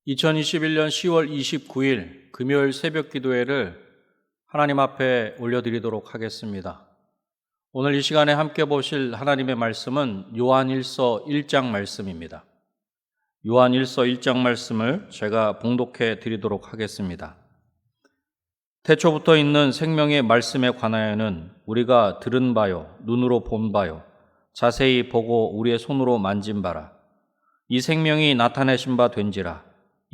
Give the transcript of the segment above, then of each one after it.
2021년 10월 29일 금요일 새벽 기도회를 하나님 앞에 올려드리도록 하겠습니다. 오늘 이 시간에 함께 보실 하나님의 말씀은 요한일서 1장 말씀입니다. 요한일서 1장 말씀을 제가 봉독해 드리도록 하겠습니다. 태초부터 있는 생명의 말씀에 관하여는 우리가 들은 바요, 눈으로 본 바요, 자세히 보고 우리의 손으로 만진 바라. 이 생명이 나타내신 바 된지라.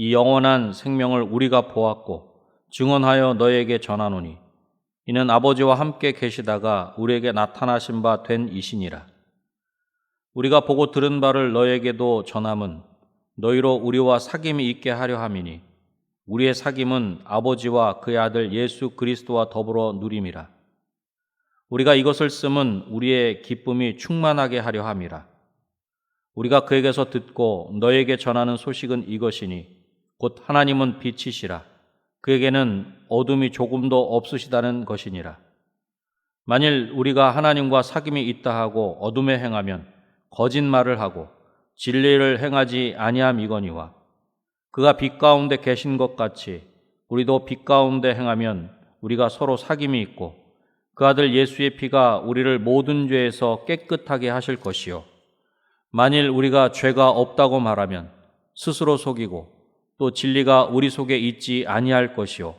이 영원한 생명을 우리가 보았고 증언하여 너에게 전하노니 이는 아버지와 함께 계시다가 우리에게 나타나신 바 된 이시니라. 우리가 보고 들은 바를 너에게도 전함은 너희로 우리와 사귐이 있게 하려 함이니 우리의 사귐은 아버지와 그의 아들 예수 그리스도와 더불어 누림이라. 우리가 이것을 쓰면 우리의 기쁨이 충만하게 하려 함이라. 우리가 그에게서 듣고 너에게 전하는 소식은 이것이니 곧 하나님은 빛이시라. 그에게는 어둠이 조금도 없으시다는 것이니라. 만일 우리가 하나님과 사귐이 있다 하고 어둠에 행하면 거짓말을 하고 진리를 행하지 아니함이거니와 그가 빛 가운데 계신 것 같이 우리도 빛 가운데 행하면 우리가 서로 사귐이 있고 그 아들 예수의 피가 우리를 모든 죄에서 깨끗하게 하실 것이요. 만일 우리가 죄가 없다고 말하면 스스로 속이고 또 진리가 우리 속에 있지 아니할 것이요.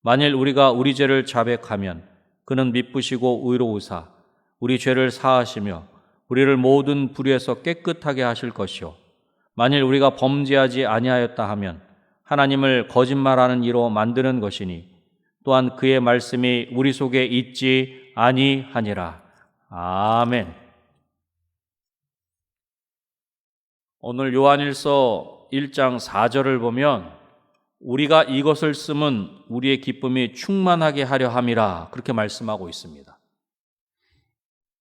만일 우리가 우리 죄를 자백하면 그는 미쁘시고 의로우사 우리 죄를 사하시며 우리를 모든 불의에서 깨끗하게 하실 것이요. 만일 우리가 범죄하지 아니하였다 하면 하나님을 거짓말하는 이로 만드는 것이니 또한 그의 말씀이 우리 속에 있지 아니하니라. 아멘. 오늘 요한일서 1장 4절을 보면 우리가 이것을 쓰면 우리의 기쁨이 충만하게 하려 함이라 그렇게 말씀하고 있습니다.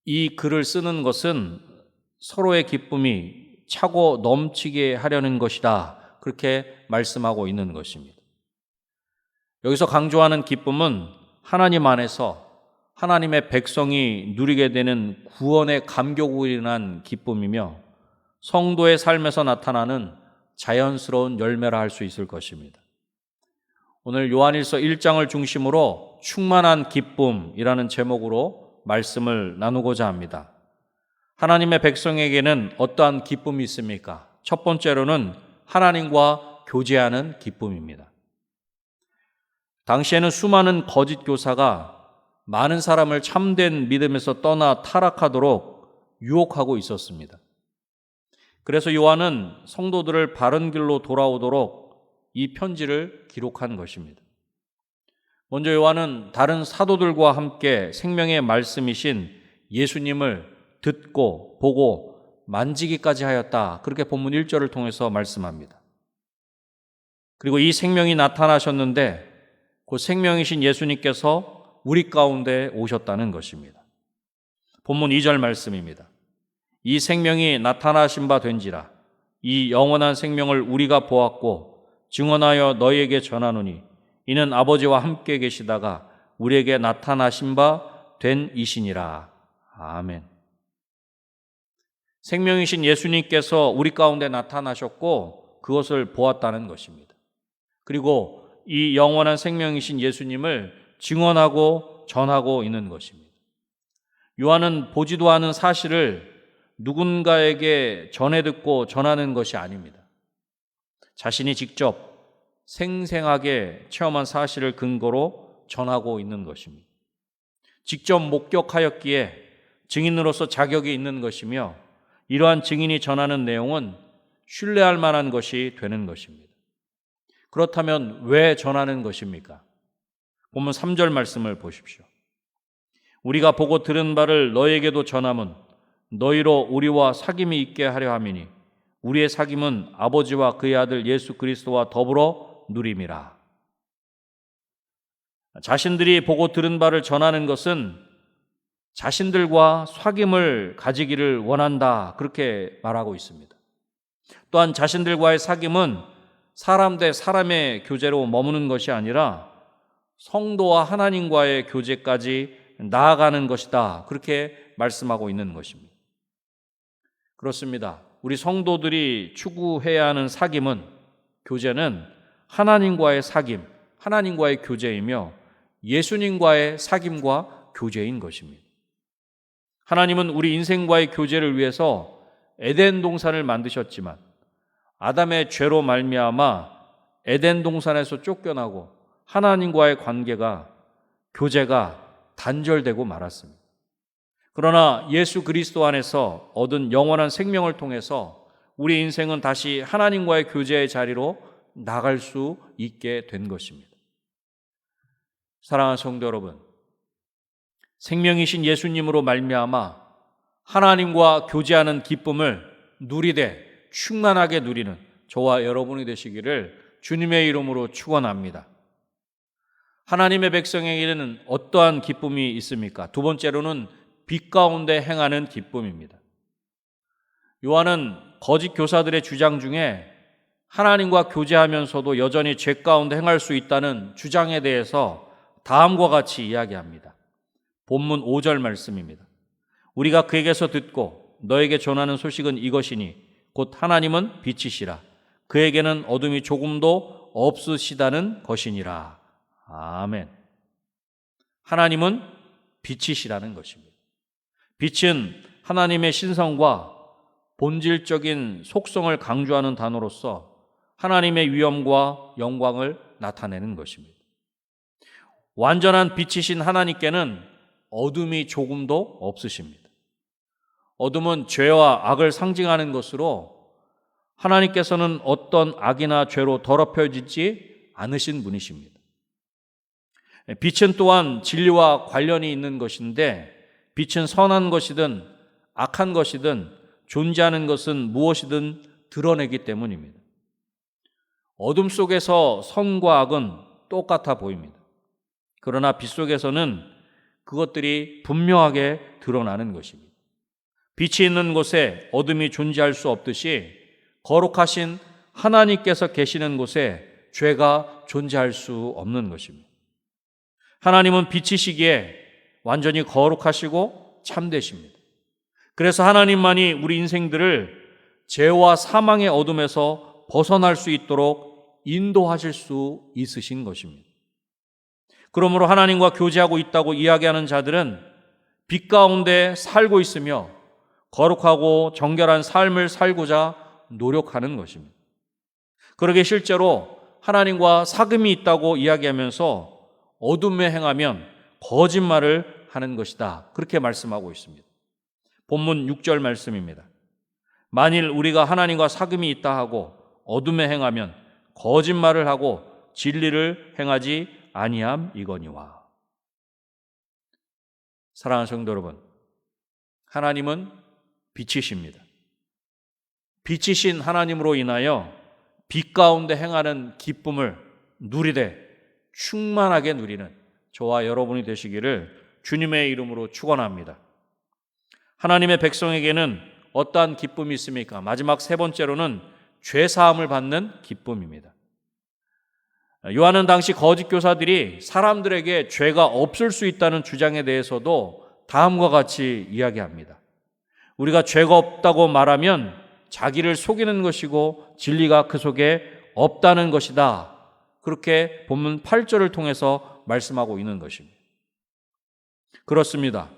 이 글을 쓰는 것은 서로의 기쁨이 차고 넘치게 하려는 것이다 그렇게 말씀하고 있는 것입니다. 여기서 강조하는 기쁨은 하나님 안에서 하나님의 백성이 누리게 되는 구원의 감격으로 인한 기쁨이며 성도의 삶에서 나타나는 자연스러운 열매라 할 수 있을 것입니다. 오늘 요한일서 1장을 중심으로 충만한 기쁨이라는 제목으로 말씀을 나누고자 합니다. 하나님의 백성에게는 어떠한 기쁨이 있습니까? 첫 번째로는 하나님과 교제하는 기쁨입니다. 당시에는 수많은 거짓 교사가 많은 사람을 참된 믿음에서 떠나 타락하도록 유혹하고 있었습니다. 그래서 요한은 성도들을 바른 길로 돌아오도록 이 편지를 기록한 것입니다. 먼저 요한은 다른 사도들과 함께 생명의 말씀이신 예수님을 듣고 보고 만지기까지 하였다. 그렇게 본문 1절을 통해서 말씀합니다. 그리고 이 생명이 나타나셨는데 그 생명이신 예수님께서 우리 가운데 오셨다는 것입니다. 본문 2절 말씀입니다. 이 생명이 나타나신 바 된지라. 이 영원한 생명을 우리가 보았고 증언하여 너희에게 전하노니 이는 아버지와 함께 계시다가 우리에게 나타나신 바 된 이시니라. 아멘. 생명이신 예수님께서 우리 가운데 나타나셨고 그것을 보았다는 것입니다. 그리고 이 영원한 생명이신 예수님을 증언하고 전하고 있는 것입니다. 요한은 보지도 않은 사실을 누군가에게 전해 듣고 전하는 것이 아닙니다. 자신이 직접 생생하게 체험한 사실을 근거로 전하고 있는 것입니다. 직접 목격하였기에 증인으로서 자격이 있는 것이며 이러한 증인이 전하는 내용은 신뢰할 만한 것이 되는 것입니다. 그렇다면 왜 전하는 것입니까? 본문 3절 말씀을 보십시오. 우리가 보고 들은 바를 너에게도 전함은 너희로 우리와 사귐이 있게 하려 함이니 우리의 사귐은 아버지와 그의 아들 예수 그리스도와 더불어 누림이라. 자신들이 보고 들은 바를 전하는 것은 자신들과 사귐을 가지기를 원한다 그렇게 말하고 있습니다. 또한 자신들과의 사귐은 사람 대 사람의 교제로 머무는 것이 아니라 성도와 하나님과의 교제까지 나아가는 것이다 그렇게 말씀하고 있는 것입니다. 그렇습니다. 우리 성도들이 추구해야 하는 사귐은 교제는 하나님과의 사귐, 하나님과의 교제이며 예수님과의 사귐과 교제인 것입니다. 하나님은 우리 인생과의 교제를 위해서 에덴 동산을 만드셨지만 아담의 죄로 말미암아 에덴 동산에서 쫓겨나고 하나님과의 관계가, 교제가 단절되고 말았습니다. 그러나 예수 그리스도 안에서 얻은 영원한 생명을 통해서 우리 인생은 다시 하나님과의 교제의 자리로 나갈 수 있게 된 것입니다. 사랑하는 성도 여러분, 생명이신 예수님으로 말미암아 하나님과 교제하는 기쁨을 누리되 충만하게 누리는 저와 여러분이 되시기를 주님의 이름으로 축원합니다. 하나님의 백성에게는 어떠한 기쁨이 있습니까? 두 번째로는 빛 가운데 행하는 기쁨입니다. 요한은 거짓 교사들의 주장 중에 하나님과 교제하면서도 여전히 죄 가운데 행할 수 있다는 주장에 대해서 다음과 같이 이야기합니다. 본문 5절 말씀입니다. 우리가 그에게서 듣고 너에게 전하는 소식은 이것이니 곧 하나님은 빛이시라. 그에게는 어둠이 조금도 없으시다는 것이니라. 아멘. 하나님은 빛이시라는 것입니다. 빛은 하나님의 신성과 본질적인 속성을 강조하는 단어로서 하나님의 위엄과 영광을 나타내는 것입니다. 완전한 빛이신 하나님께는 어둠이 조금도 없으십니다. 어둠은 죄와 악을 상징하는 것으로 하나님께서는 어떤 악이나 죄로 더럽혀지지 않으신 분이십니다. 빛은 또한 진리와 관련이 있는 것인데 빛은 선한 것이든 악한 것이든 존재하는 것은 무엇이든 드러내기 때문입니다. 어둠 속에서 선과 악은 똑같아 보입니다. 그러나 빛 속에서는 그것들이 분명하게 드러나는 것입니다. 빛이 있는 곳에 어둠이 존재할 수 없듯이 거룩하신 하나님께서 계시는 곳에 죄가 존재할 수 없는 것입니다. 하나님은 빛이시기에 완전히 거룩하시고 참되십니다. 그래서 하나님만이 우리 인생들을 죄와 사망의 어둠에서 벗어날 수 있도록 인도하실 수 있으신 것입니다. 그러므로 하나님과 교제하고 있다고 이야기하는 자들은 빛 가운데 살고 있으며 거룩하고 정결한 삶을 살고자 노력하는 것입니다. 그러게 실제로 하나님과 사귐이 있다고 이야기하면서 어둠에 행하면 거짓말을 하는 것이다. 그렇게 말씀하고 있습니다. 본문 6절 말씀입니다. 만일 우리가 하나님과 사귐이 있다 하고 어둠에 행하면 거짓말을 하고 진리를 행하지 아니함이거니와. 사랑하는 성도 여러분, 하나님은 빛이십니다. 빛이신 하나님으로 인하여 빛 가운데 행하는 기쁨을 누리되 충만하게 누리는 저와 여러분이 되시기를 주님의 이름으로 축원합니다. 하나님의 백성에게는 어떠한 기쁨이 있습니까? 마지막 세 번째로는 죄 사함을 받는 기쁨입니다. 요한은 당시 거짓 교사들이 사람들에게 죄가 없을 수 있다는 주장에 대해서도 다음과 같이 이야기합니다. 우리가 죄가 없다고 말하면 자기를 속이는 것이고 진리가 그 속에 없다는 것이다. 그렇게 본문 8절을 통해서 말씀하고 있는 것입니다. 그렇습니다.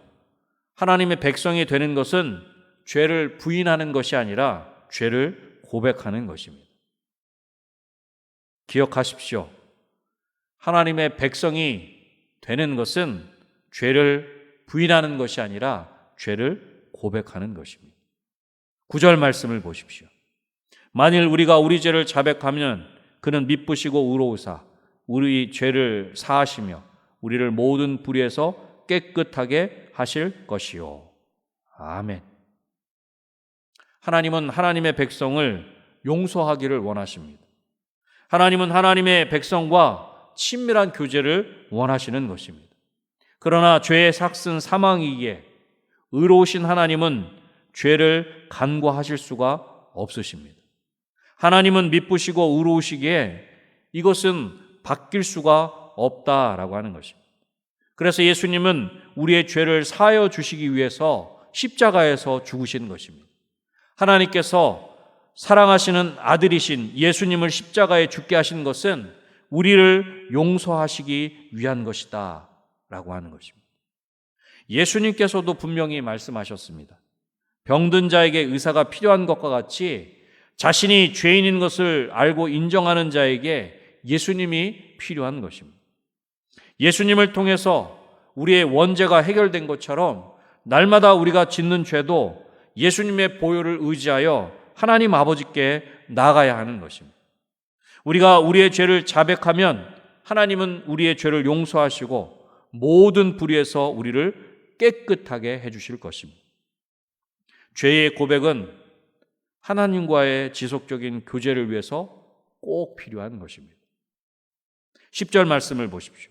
하나님의 백성이 되는 것은 죄를 부인하는 것이 아니라 죄를 고백하는 것입니다. 기억하십시오. 하나님의 백성이 되는 것은 죄를 부인하는 것이 아니라 죄를 고백하는 것입니다. 9절 말씀을 보십시오. 만일 우리가 우리 죄를 자백하면 그는 미쁘시고 의로우사 우리 죄를 사하시며 우리를 모든 불의에서 깨끗하게 하실 것이요. 아멘. 하나님은 하나님의 백성을 용서하기를 원하십니다. 하나님은 하나님의 백성과 친밀한 교제를 원하시는 것입니다. 그러나 죄의 삭은 사망이기에 의로우신 하나님은 죄를 간과하실 수가 없으십니다. 하나님은 미쁘시고 의로우시기에 이것은 바뀔 수가 없다라고 하는 것입니다. 그래서 예수님은 우리의 죄를 사하여 주시기 위해서 십자가에서 죽으신 것입니다. 하나님께서 사랑하시는 아들이신 예수님을 십자가에 죽게 하신 것은 우리를 용서하시기 위한 것이다 라고 하는 것입니다. 예수님께서도 분명히 말씀하셨습니다. 병든 자에게 의사가 필요한 것과 같이 자신이 죄인인 것을 알고 인정하는 자에게 예수님이 필요한 것입니다. 예수님을 통해서 우리의 원죄가 해결된 것처럼 날마다 우리가 짓는 죄도 예수님의 보혈을 의지하여 하나님 아버지께 나아가야 하는 것입니다. 우리가 우리의 죄를 자백하면 하나님은 우리의 죄를 용서하시고 모든 불의에서 우리를 깨끗하게 해주실 것입니다. 죄의 고백은 하나님과의 지속적인 교제를 위해서 꼭 필요한 것입니다. 10절 말씀을 보십시오.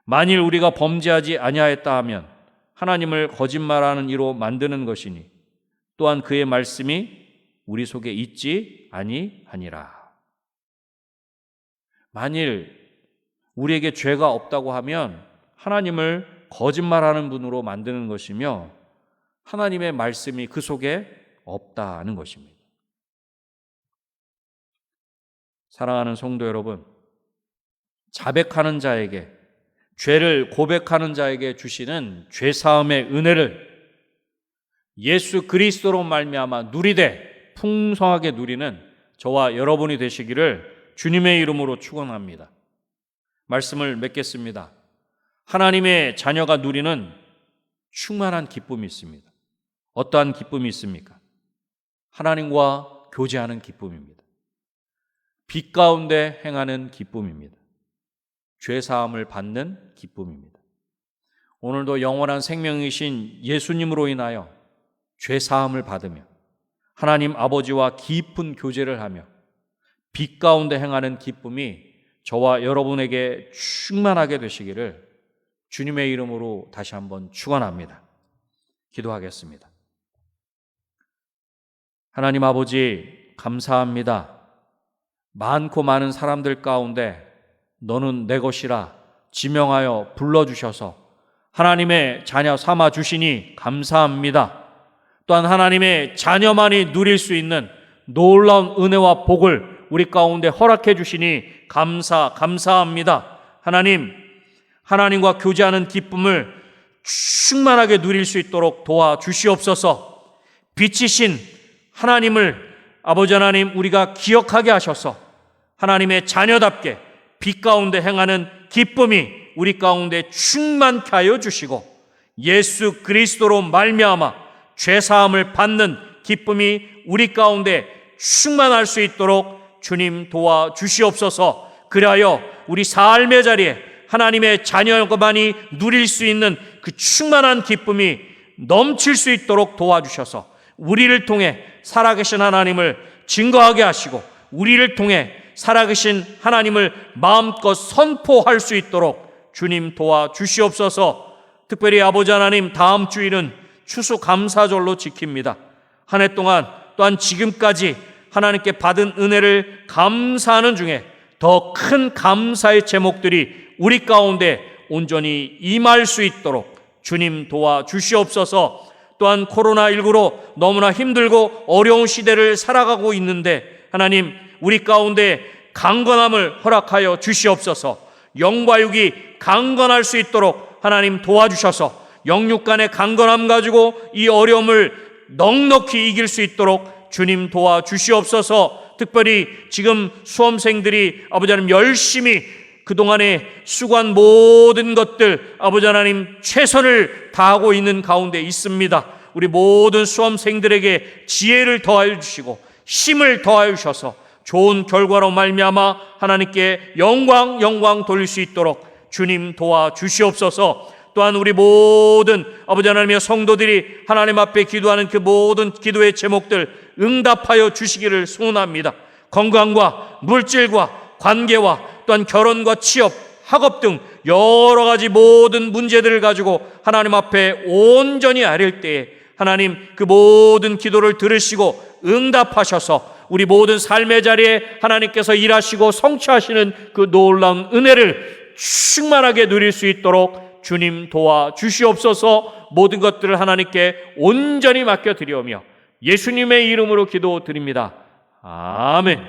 만일 우리가 범죄하지 아니하였다 하면 하나님을 거짓말하는 이로 만드는 것이니 또한 그의 말씀이 우리 속에 있지 아니하니라. 만일 우리에게 죄가 없다고 하면 하나님을 거짓말하는 분으로 만드는 것이며 하나님의 말씀이 그 속에 없다는 것입니다. 사랑하는 성도 여러분, 자백하는 자에게, 죄를 고백하는 자에게 주시는 죄사함의 은혜를 예수 그리스도로 말미암아 누리되 풍성하게 누리는 저와 여러분이 되시기를 주님의 이름으로 축원합니다. 말씀을 맺겠습니다. 하나님의 자녀가 누리는 충만한 기쁨이 있습니다. 어떠한 기쁨이 있습니까? 하나님과 교제하는 기쁨입니다. 빛 가운데 행하는 기쁨입니다. 죄사함을 받는 기쁨입니다. 오늘도 영원한 생명이신 예수님으로 인하여 죄사함을 받으며 하나님 아버지와 깊은 교제를 하며 빛 가운데 행하는 기쁨이 저와 여러분에게 충만하게 되시기를 주님의 이름으로 다시 한번 축원합니다. 기도하겠습니다. 하나님 아버지 감사합니다. 많고 많은 사람들 가운데 너는 내 것이라 지명하여 불러주셔서 하나님의 자녀 삼아 주시니 감사합니다. 또한 하나님의 자녀만이 누릴 수 있는 놀라운 은혜와 복을 우리 가운데 허락해 주시니 감사합니다. 하나님과 교제하는 기쁨을 충만하게 누릴 수 있도록 도와주시옵소서. 빛이신 하나님을 아버지 하나님 우리가 기억하게 하셔서 하나님의 자녀답게 빛 가운데 행하는 기쁨이 우리 가운데 충만케 하여 주시고 예수 그리스도로 말미암아 죄사함을 받는 기쁨이 우리 가운데 충만할 수 있도록 주님 도와주시옵소서. 그리하여 우리 삶의 자리에 하나님의 자녀만이 누릴 수 있는 그 충만한 기쁨이 넘칠 수 있도록 도와주셔서 우리를 통해 살아계신 하나님을 증거하게 하시고 우리를 통해 살아계신 하나님을 마음껏 선포할 수 있도록 주님 도와주시옵소서. 특별히 아버지 하나님 다음 주일은 추수감사절로 지킵니다. 한 해 동안 또한 지금까지 하나님께 받은 은혜를 감사하는 중에 더 큰 감사의 제목들이 우리 가운데 온전히 임할 수 있도록 주님 도와주시옵소서. 또한 코로나19로 너무나 힘들고 어려운 시대를 살아가고 있는데 하나님 우리 가운데 강건함을 허락하여 주시옵소서. 영과 육이 강건할 수 있도록 하나님 도와주셔서 영육 간의 강건함 가지고 이 어려움을 넉넉히 이길 수 있도록 주님 도와주시옵소서. 특별히 지금 수험생들이 아버지 하나님 열심히 그동안에 수고한 모든 것들 아버지 하나님 최선을 다하고 있는 가운데 있습니다. 우리 모든 수험생들에게 지혜를 더하여 주시고 힘을 더하여 주셔서 좋은 결과로 말미암아 하나님께 영광 돌릴 수 있도록 주님 도와주시옵소서. 또한 우리 모든 아버지 하나님의 성도들이 하나님 앞에 기도하는 그 모든 기도의 제목들 응답하여 주시기를 소원합니다. 건강과 물질과 관계와 또한 결혼과 취업, 학업 등 여러 가지 모든 문제들을 가지고 하나님 앞에 온전히 아릴 때에 하나님 그 모든 기도를 들으시고 응답하셔서 우리 모든 삶의 자리에 하나님께서 일하시고 성취하시는 그 놀라운 은혜를 충만하게 누릴 수 있도록 주님 도와주시옵소서. 모든 것들을 하나님께 온전히 맡겨드리오며 예수님의 이름으로 기도드립니다. 아멘.